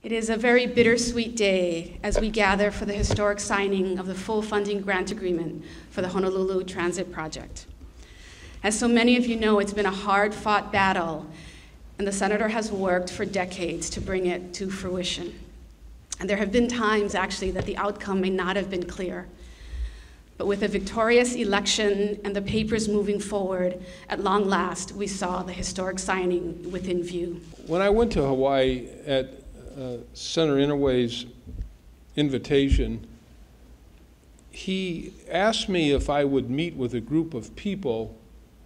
It is a very bittersweet day as we gather for the historic signing of the full funding grant agreement for the Honolulu Transit Project. As so many of you know, it's been a hard-fought battle, and the Senator has worked for decades to bring it to fruition. And there have been times, actually, that the outcome may not have been clear. But with a victorious election and the papers moving forward, at long last, we saw the historic signing within view. When I went to Hawaii at Senator Inouye's invitation, he asked me if I would meet with a group of people,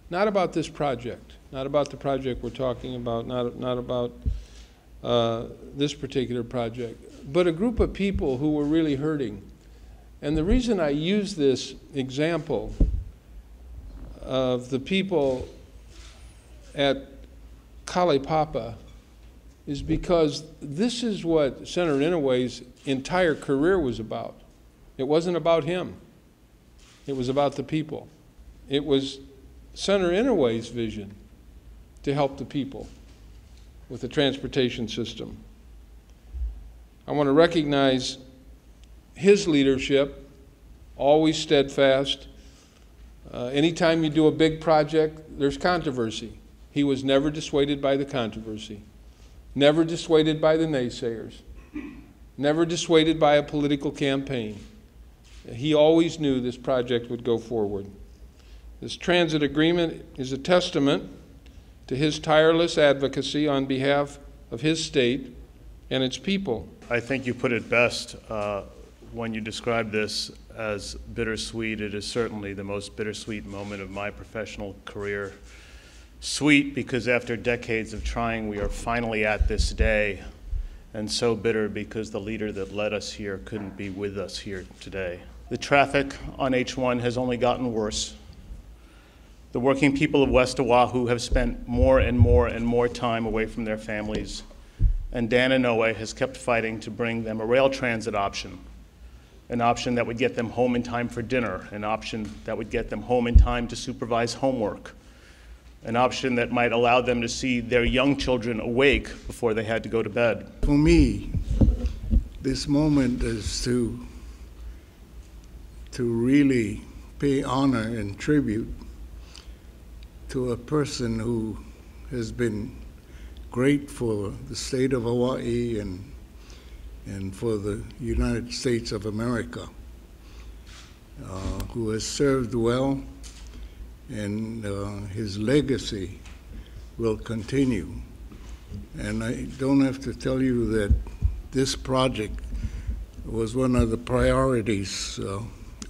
not about this project, not about the project we're talking about, not about this particular project, but a group of people who were really hurting. And the reason I use this example of the people at Kalaupapa is because this is what Senator Inouye's entire career was about. It wasn't about him. It was about the people. It was Senator Inouye's vision to help the people with the transportation system. I want to recognize his leadership, always steadfast. Anytime you do a big project, there's controversy. He was never dissuaded by the controversy. Never dissuaded by the naysayers, never dissuaded by a political campaign. He always knew this project would go forward. This transit agreement is a testament to his tireless advocacy on behalf of his state and its people. I think you put it best when you describe this as bittersweet. It is certainly the most bittersweet moment of my professional career. Sweet because after decades of trying, we are finally at this day, and so bitter because the leader that led us here couldn't be with us here today. The traffic on H1 has only gotten worse. The working people of West Oahu have spent more and more and more time away from their families, and Dan Inouye has kept fighting to bring them a rail transit option, an option that would get them home in time for dinner, an option that would get them home in time to supervise homework, an option that might allow them to see their young children awake before they had to go to bed. For me, this moment is to really pay honor and tribute to a person who has been great for the state of Hawaii and for the United States of America, who has served well, and his legacy will continue. And I don't have to tell you that this project was one of the priorities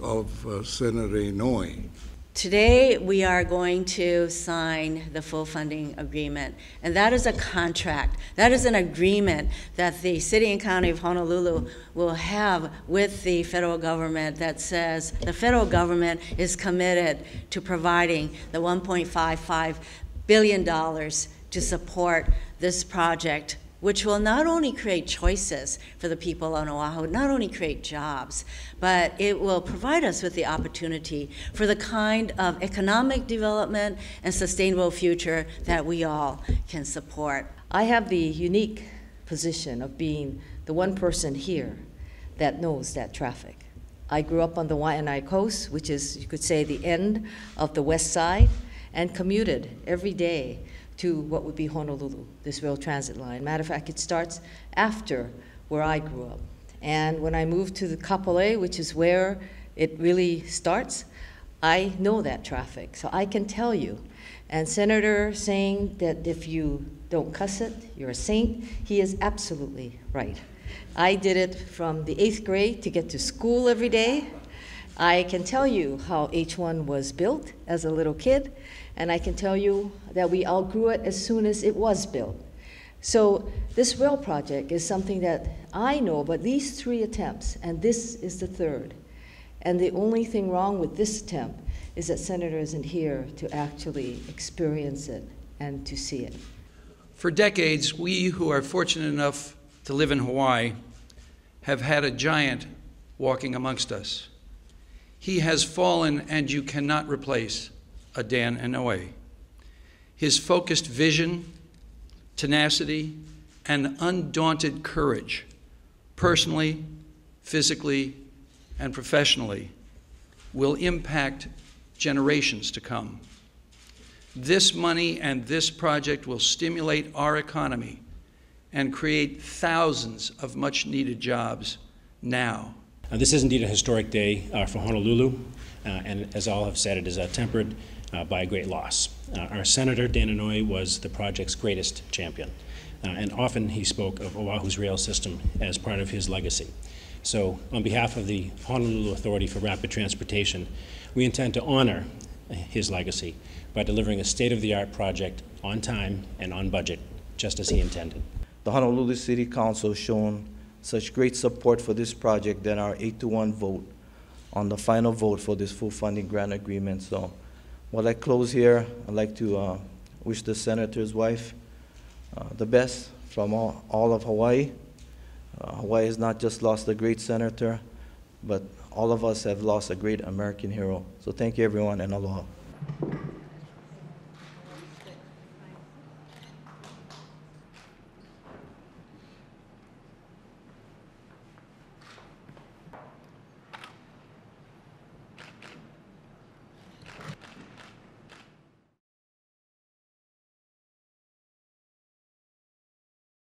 of Senator Inouye. Today we are going to sign the full funding agreement, and that is a contract. That is an agreement that the City and County of Honolulu will have with the federal government that says the federal government is committed to providing the $1.55 billion to support this project, which will not only create choices for the people on Oahu, not only create jobs, but it will provide us with the opportunity for the kind of economic development and sustainable future that we all can support. I have the unique position of being the one person here that knows that traffic. I grew up on the Waianae Coast, which is, you could say, the end of the west side, and commuted every day to what would be Honolulu, this rail transit line. Matter of fact, it starts after where I grew up. And when I moved to the Kapolei, which is where it really starts, I know that traffic, so I can tell you. And Senator saying that if you don't cuss it, you're a saint, he is absolutely right. I did it from the 8th grade to get to school every day. I can tell you how H1 was built as a little kid, and I can tell you that we outgrew it as soon as it was built. So this rail project is something that I know of at least 3 attempts, and this is the 3rd. And the only thing wrong with this attempt is that Senator isn't here to actually experience it and to see it. For decades, we who are fortunate enough to live in Hawaii have had a giant walking amongst us. He has fallen, and you cannot replace a Dan Inouye. His focused vision, tenacity, and undaunted courage, personally, physically, and professionally, will impact generations to come. This money and this project will stimulate our economy and create thousands of much-needed jobs now. This is indeed a historic day for Honolulu, and as all have said, it is tempered by a great loss. Our Senator, Inouye, was the project's greatest champion, and often he spoke of Oahu's rail system as part of his legacy. So on behalf of the Honolulu Authority for Rapid Transportation, we intend to honor his legacy by delivering a state-of-the-art project on time and on budget, just as he intended. The Honolulu City Council has shown such great support for this project that our 8-to-1 vote on the final vote for this full funding grant agreement. So while I close here, I'd like to wish the Senator's wife the best from all of Hawaii. Hawaii has not just lost a great senator, but all of us have lost a great American hero. So thank you, everyone, and aloha.